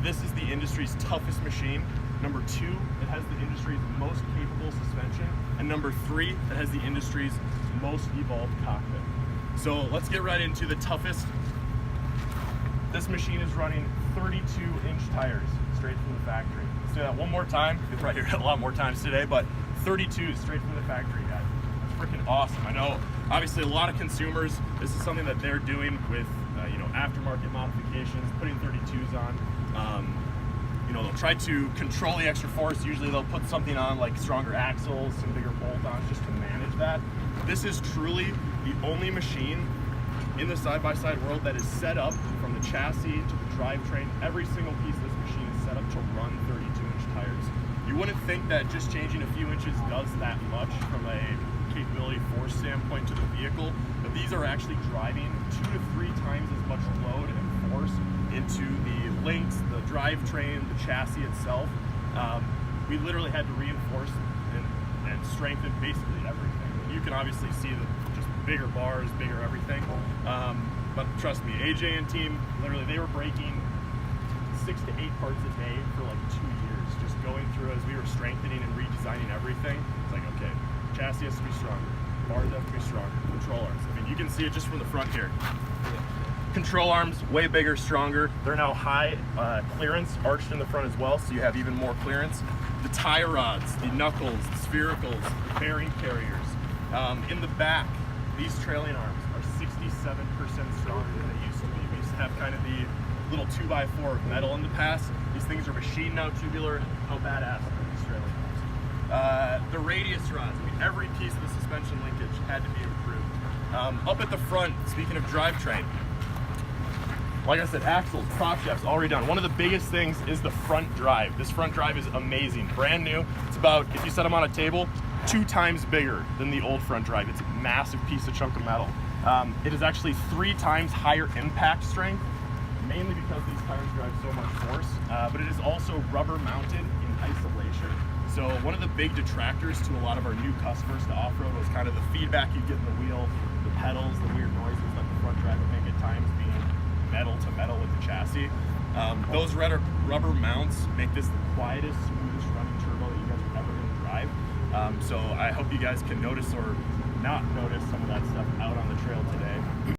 this is the industry's toughest machine. Number 2, it has the industry's most capable suspension. And number 3, it has the industry's most evolved cockpit. So let's get right into the toughest. This machine is running 32-inch tires straight from the factory. Let's do that one more time. You'll probably hear it a lot more times today, but 32 straight from the factory, guys. That's freaking awesome. I know, obviously, a lot of consumers, this is something that they're doing with aftermarket modifications, putting 32s on. They'll try to control the extra force. Usually they'll put something on like stronger axles, some bigger bolt-ons just to manage that. This is truly the only machine in the side-by-side world that is set up from the chassis to the drivetrain. Every single piece of this machine is set up to run 32-inch tires. You wouldn't think that just changing a few inches does that much from a capability force standpoint to the vehicle, but these are actually driving 2 to 3 times as much load and force into the links, the drivetrain, the chassis itself. We literally had to reinforce and strengthen basically everything. You can obviously see just bigger bars, bigger everything. But trust me, AJ and team, literally they were breaking 6 to 8 parts a day for like 2 years, just going through as we were strengthening and redesigning everything. It's like, okay, chassis has to be stronger, bars have to be stronger, control arms. I mean, you can see it just from the front here. Control arms, way bigger, stronger. They're now high clearance, arched in the front as well, so you have even more clearance. The tie rods, the knuckles, the sphericals, the bearing carriers. In the back, these trailing arms are 67% stronger than they used to be. We used to have kind of the little 2x4 of metal in the past. These things are machined now, tubular. How badass are these trailing arms? The radius rods, I mean, every piece of the suspension linkage had to be improved. Up at the front, speaking of drivetrain, like I said, axles, prop shafts, all redone. One of the biggest things is the front drive. This front drive is amazing, brand new. It's about, if you set them on a table, 2 times bigger than the old front drive. It's a massive piece of chunk of metal. It is actually 3 times higher impact strength, mainly because these tires drive so much force, but it is also rubber mounted in isolation. So one of the big detractors to a lot of our new customers to off-road was kind of the feedback you get in the wheel, the pedals, the weird noises that the front drive would make at times being metal to metal with the chassis. Those rubber mounts make this the quietest, smoothest running turbo that you guys are ever going to drive. So I hope you guys can notice or not notice some of that stuff out on the trail today.